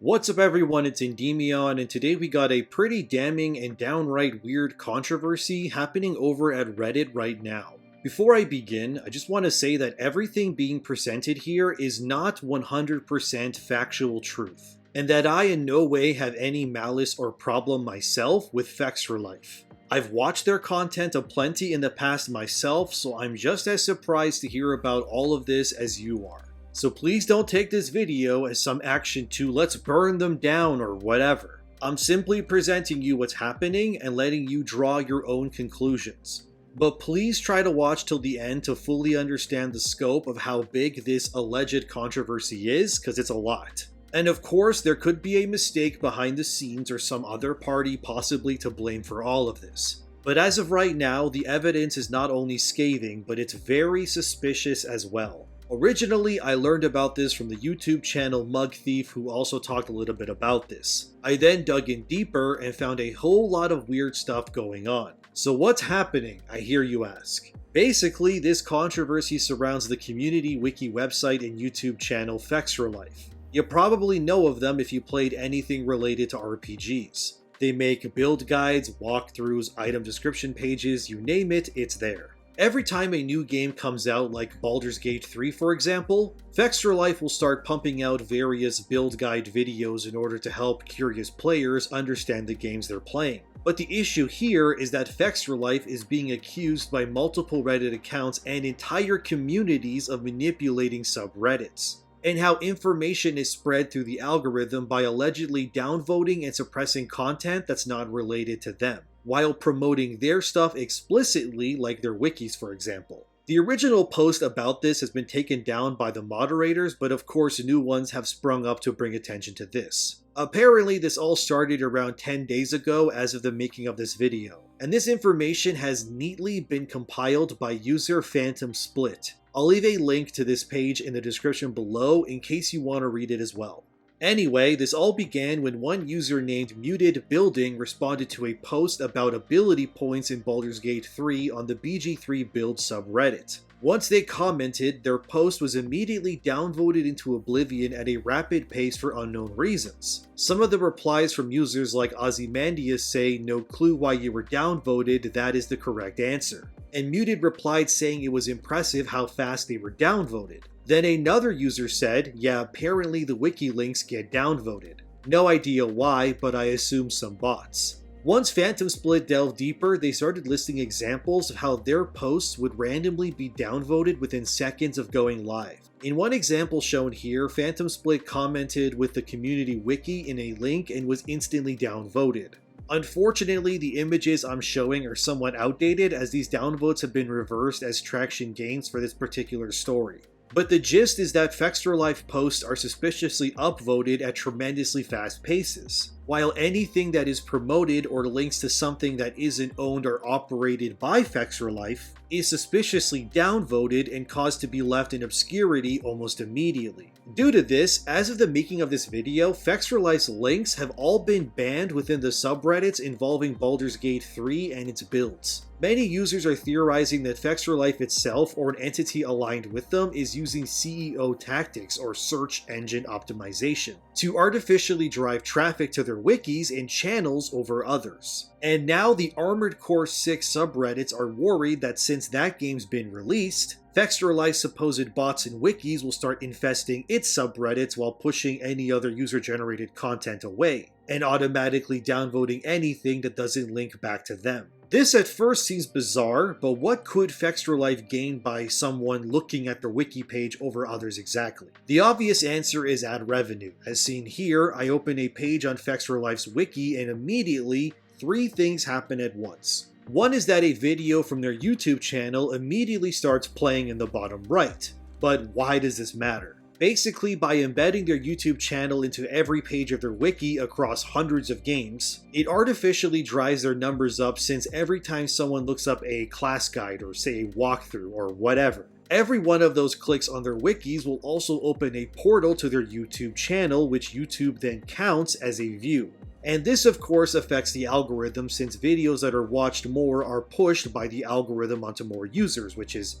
What's up everyone, it's Endymion, and today we got a pretty damning and downright weird controversy happening over at Reddit right now. Before I begin, I just want to say that everything being presented here is not 100% factual truth, and that I in no way have any malice or problem myself with Fextralife. I've watched their content aplenty in the past myself, so I'm just as surprised to hear about all of this as you are. So please don't take this video as some action to let's burn them down or whatever. I'm simply presenting you what's happening and letting you draw your own conclusions. But please try to watch till the end to fully understand the scope of how big this alleged controversy is, because it's a lot. And of course, there could be a mistake behind the scenes or some other party possibly to blame for all of this. But as of right now, the evidence is not only scathing, but it's very suspicious as well. Originally, I learned about this from the YouTube channel Mug Thief, who also talked a little bit about this. I then dug in deeper and found a whole lot of weird stuff going on. So what's happening, I hear you ask? Basically, this controversy surrounds the community wiki website and YouTube channel Fextralife. You probably know of them if you played anything related to RPGs. They make build guides, walkthroughs, item description pages, you name it, it's there. Every time a new game comes out, like Baldur's Gate 3 for example, Fextralife will start pumping out various build guide videos in order to help curious players understand the games they're playing. But the issue here is that Fextralife is being accused by multiple Reddit accounts and entire communities of manipulating subreddits, and how information is spread through the algorithm by allegedly downvoting and suppressing content that's not related to them, while promoting their stuff explicitly, like their wikis for example. The original post about this has been taken down by the moderators, but of course new ones have sprung up to bring attention to this. Apparently this all started around 10 days ago as of the making of this video, and this information has neatly been compiled by user Phantom Split. I'll leave a link to this page in the description below in case you want to read it as well. Anyway, this all began when one user named Muted Building responded to a post about ability points in Baldur's Gate 3 on the BG3 build subreddit. Once they commented, their post was immediately downvoted into oblivion at a rapid pace for unknown reasons. Some of the replies from users like Ozymandias say, "No clue why you were downvoted, that is the correct answer." And Muted replied saying it was impressive how fast they were downvoted. Then another user said, "Yeah, apparently the wiki links get downvoted. No idea why, but I assume some bots." Once Phantom Split delved deeper, they started listing examples of how their posts would randomly be downvoted within seconds of going live. In one example shown here, Phantom Split commented with the community wiki in a link and was instantly downvoted. Unfortunately, the images I'm showing are somewhat outdated as these downvotes have been reversed as traction gains for this particular story. But the gist is that Fextralife posts are suspiciously upvoted at tremendously fast paces, while anything that is promoted or links to something that isn't owned or operated by Fextralife is suspiciously downvoted and caused to be left in obscurity almost immediately. Due to this, as of the making of this video, Fextralife's links have all been banned within the subreddits involving Baldur's Gate 3 and its builds. Many users are theorizing that Fextralife itself or an entity aligned with them is using SEO tactics or search engine optimization to artificially drive traffic to their wikis and channels over others. And now the Armored Core 6 subreddits are worried that since that game's been released, Fextralife's supposed bots and wikis will start infesting its subreddits while pushing any other user-generated content away, and automatically downvoting anything that doesn't link back to them. This at first seems bizarre, but what could Fextralife gain by someone looking at their wiki page over others exactly? The obvious answer is ad revenue. As seen here, I open a page on Fextralife's wiki and immediately, three things happen at once. One is that a video from their YouTube channel immediately starts playing in the bottom right. But why does this matter? Basically, by embedding their YouTube channel into every page of their wiki across hundreds of games, it artificially drives their numbers up since every time someone looks up a class guide or say a walkthrough or whatever, every one of those clicks on their wikis will also open a portal to their YouTube channel, which YouTube then counts as a view. And this of course affects the algorithm since videos that are watched more are pushed by the algorithm onto more users, which is,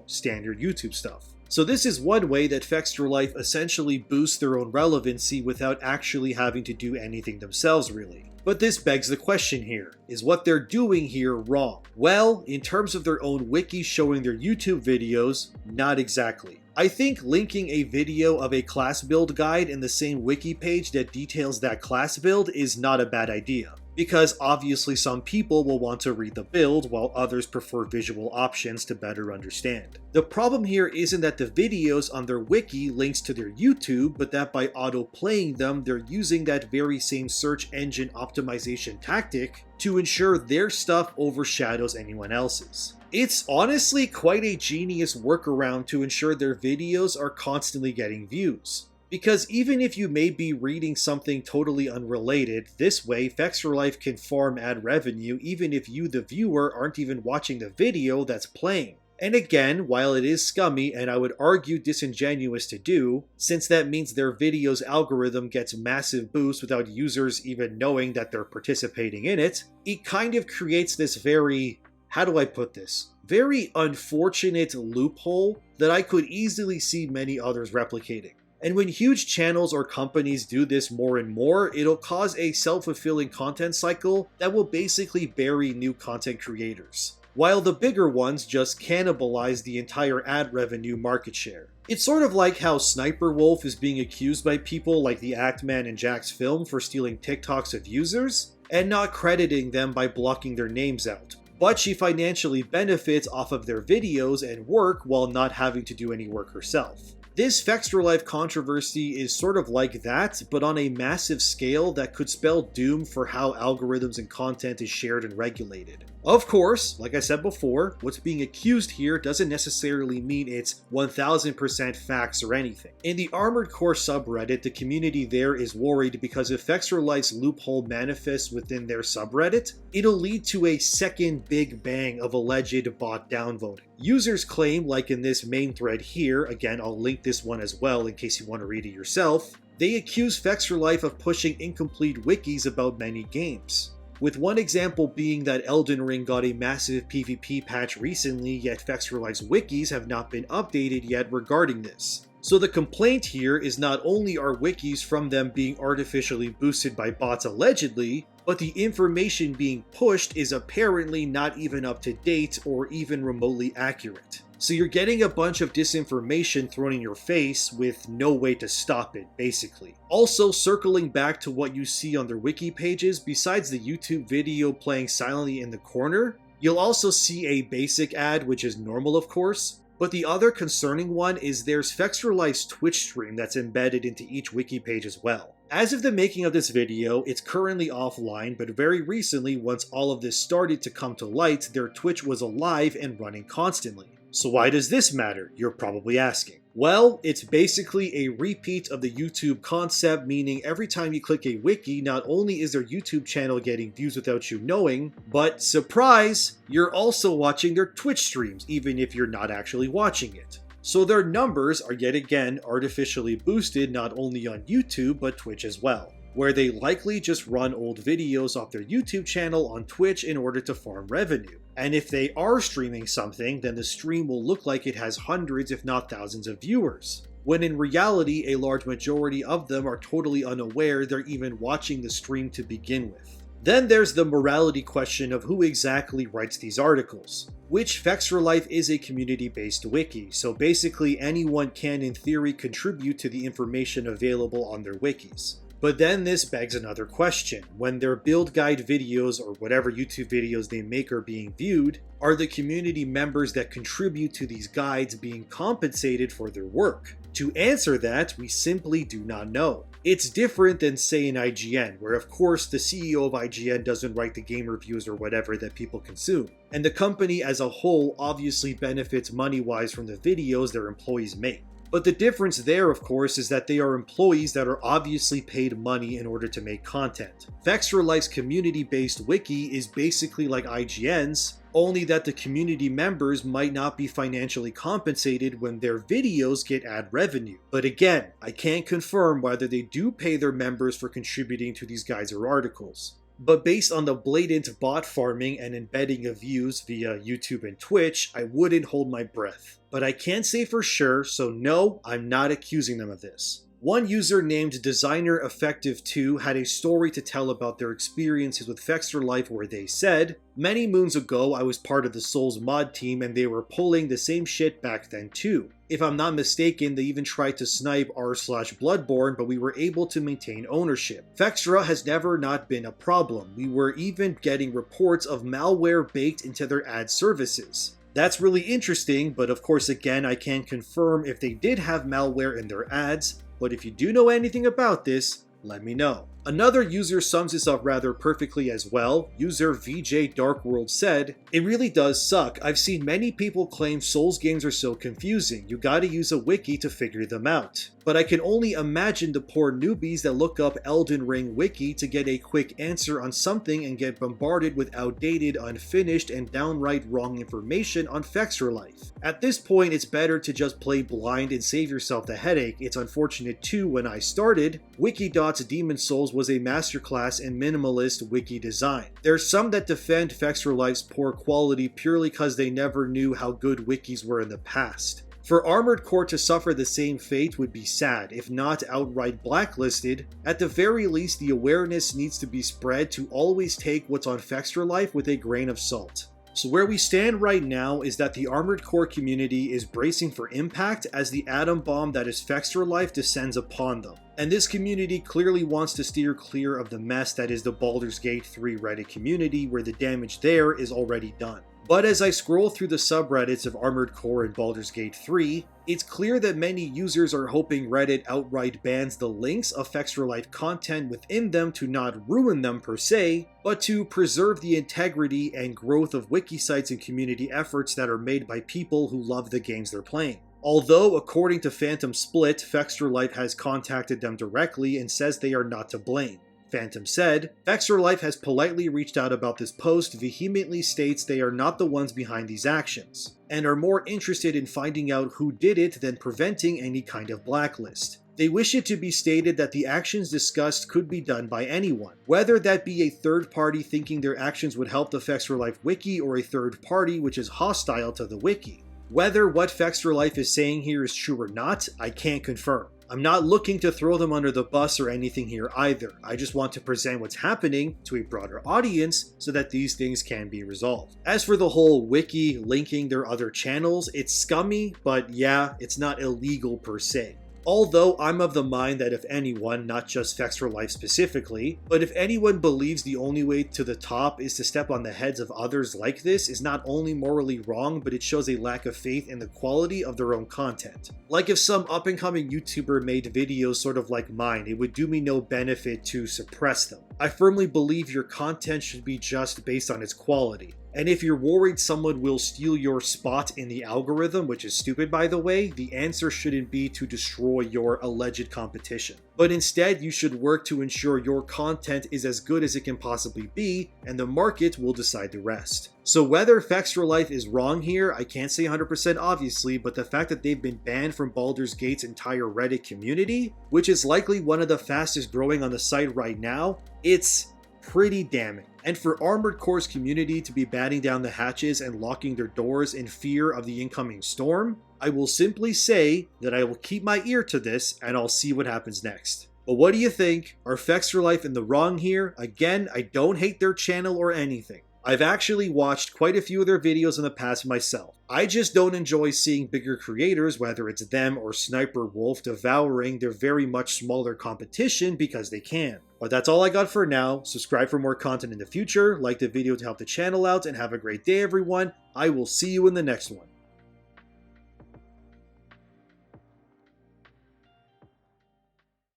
standard YouTube stuff. So this is one way that Fextralife essentially boosts their own relevancy without actually having to do anything themselves really. But this begs the question here, is what they're doing here wrong? Well, in terms of their own wiki showing their YouTube videos, not exactly. I think linking a video of a class build guide in the same wiki page that details that class build is not a bad idea, because obviously some people will want to read the build while others prefer visual options to better understand. The problem here isn't that the videos on their wiki links to their YouTube, but that by auto-playing them, they're using that very same search engine optimization tactic to ensure their stuff overshadows anyone else's. It's honestly quite a genius workaround to ensure their videos are constantly getting views. Because even if you may be reading something totally unrelated, this way Fextralife can farm ad revenue even if you, the viewer, aren't even watching the video that's playing. And again, while it is scummy and I would argue disingenuous to do, since that means their video's algorithm gets massive boosts without users even knowing that they're participating in it, it kind of creates this very, how do I put this? Very unfortunate loophole that I could easily see many others replicating. And when huge channels or companies do this more and more, it'll cause a self-fulfilling content cycle that will basically bury new content creators, while the bigger ones just cannibalize the entire ad revenue market share. It's sort of like how Sniper Wolf is being accused by people like the Actman and Jack's Film for stealing TikToks of users, and not crediting them by blocking their names out. But she financially benefits off of their videos and work while not having to do any work herself. This Fextralife controversy is sort of like that, but on a massive scale that could spell doom for how algorithms and content is shared and regulated. Of course, like I said before, what's being accused here doesn't necessarily mean it's 1000% facts or anything. In the Armored Core subreddit, the community there is worried because if Fextralife's loophole manifests within their subreddit, it'll lead to a second big bang of alleged bot downvoting. Users claim, like in this main thread here, again I'll link this one as well in case you want to read it yourself, they accuse Fextralife of pushing incomplete wikis about many games. With one example being that Elden Ring got a massive PvP patch recently, yet Fextralife's wikis have not been updated yet regarding this. So the complaint here is not only are wikis from them being artificially boosted by bots allegedly, but the information being pushed is apparently not even up to date or even remotely accurate. So you're getting a bunch of disinformation thrown in your face with no way to stop it, basically. Also, circling back to what you see on their wiki pages, besides the YouTube video playing silently in the corner, you'll also see a basic ad, which is normal of course, but the other concerning one is there's Fextralife's Twitch stream that's embedded into each wiki page as well. As of the making of this video, it's currently offline, but very recently, once all of this started to come to light, their Twitch was alive and running constantly. So why does this matter, you're probably asking? Well, it's basically a repeat of the YouTube concept, meaning every time you click a wiki, not only is their YouTube channel getting views without you knowing, but surprise, you're also watching their Twitch streams, even if you're not actually watching it. So their numbers are yet again artificially boosted not only on YouTube, but Twitch as well, where they likely just run old videos off their YouTube channel on Twitch in order to farm revenue. And if they are streaming something, then the stream will look like it has hundreds if not thousands of viewers, when in reality a large majority of them are totally unaware they're even watching the stream to begin with. Then there's the morality question of who exactly writes these articles, which Fextralife is a community-based wiki, so basically anyone can in theory contribute to the information available on their wikis. But then this begs another question. When their build guide videos or whatever YouTube videos they make are being viewed, are the community members that contribute to these guides being compensated for their work? To answer that, we simply do not know. It's different than say in IGN, where of course the CEO of IGN doesn't write the game reviews or whatever that people consume. And the company as a whole obviously benefits money-wise from the videos their employees make. But the difference there, of course, is that they are employees that are obviously paid money in order to make content. Fextralife's community-based wiki is basically like IGN's, only that the community members might not be financially compensated when their videos get ad revenue. But again, I can't confirm whether they do pay their members for contributing to these guides or articles. But based on the blatant bot farming and embedding of views via YouTube and Twitch, I wouldn't hold my breath. But I can't say for sure, so no, I'm not accusing them of this. One user named Designer Effective 2 had a story to tell about their experiences with Fextralife where they said, "Many moons ago I was part of the Souls mod team and they were pulling the same shit back then too. If I'm not mistaken, they even tried to snipe r/Bloodborne, but we were able to maintain ownership. Fextra has never not been a problem. We were even getting reports of malware baked into their ad services." That's really interesting, but of course again I can't confirm if they did have malware in their ads, but if you do know anything about this, let me know. Another user sums this up rather perfectly as well. User VJ Darkworld said, "It really does suck. I've seen many people claim Souls games are so confusing. You gotta use a wiki to figure them out. But I can only imagine the poor newbies that look up Elden Ring wiki to get a quick answer on something and get bombarded with outdated, unfinished, and downright wrong information on Fextralife. At this point, it's better to just play blind and save yourself the headache. It's unfortunate too, when I started, Wikidot's Demon Souls was a masterclass in minimalist wiki design. There's some that defend Fextralife's poor quality purely because they never knew how good wikis were in the past. For Armored Core to suffer the same fate would be sad, if not outright blacklisted. At the very least, the awareness needs to be spread to always take what's on Fextralife with a grain of salt. So where we stand right now is that the Armored Core community is bracing for impact as the atom bomb that is Fextralife descends upon them. And this community clearly wants to steer clear of the mess that is the Baldur's Gate 3 Reddit community, where the damage there is already done. But as I scroll through the subreddits of Armored Core and Baldur's Gate 3, it's clear that many users are hoping Reddit outright bans the links of Fextralife content within them to not ruin them per se, but to preserve the integrity and growth of wiki sites and community efforts that are made by people who love the games they're playing. Although, according to Phantom Split, Fextralife has contacted them directly and says they are not to blame. Phantom said, "Fextralife has politely reached out about this post, vehemently states they are not the ones behind these actions, and are more interested in finding out who did it than preventing any kind of blacklist. They wish it to be stated that the actions discussed could be done by anyone, whether that be a third party thinking their actions would help the Fextralife wiki or a third party which is hostile to the wiki. Whether what Fextralife is saying here is true or not, I can't confirm. I'm not looking to throw them under the bus or anything here either. I just want to present what's happening to a broader audience so that these things can be resolved. As for the whole wiki linking their other channels, it's scummy, but yeah, it's not illegal per se. Although I'm of the mind that if anyone, not just Fextralife specifically, but if anyone believes the only way to the top is to step on the heads of others like this, is not only morally wrong, but it shows a lack of faith in the quality of their own content. Like if some up-and-coming YouTuber made videos sort of like mine, it would do me no benefit to suppress them. I firmly believe your content should be just based on its quality. And if you're worried someone will steal your spot in the algorithm, which is stupid by the way, the answer shouldn't be to destroy your alleged competition. But instead, you should work to ensure your content is as good as it can possibly be, and the market will decide the rest. So whether Fextralife is wrong here, I can't say 100% obviously, but the fact that they've been banned from Baldur's Gate's entire Reddit community, which is likely one of the fastest growing on the site right now, it's pretty damning. And for Armored Core's community to be batting down the hatches and locking their doors in fear of the incoming storm, I will simply say that I will keep my ear to this and I'll see what happens next. But what do you think? Are Fextralife in the wrong here? Again, I don't hate their channel or anything. I've actually watched quite a few of their videos in the past myself. I just don't enjoy seeing bigger creators, whether it's them or Sniper Wolf, devouring their very much smaller competition because they can. But that's all I got for now. Subscribe for more content in the future, like the video to help the channel out, and have a great day everyone. I will see you in the next one.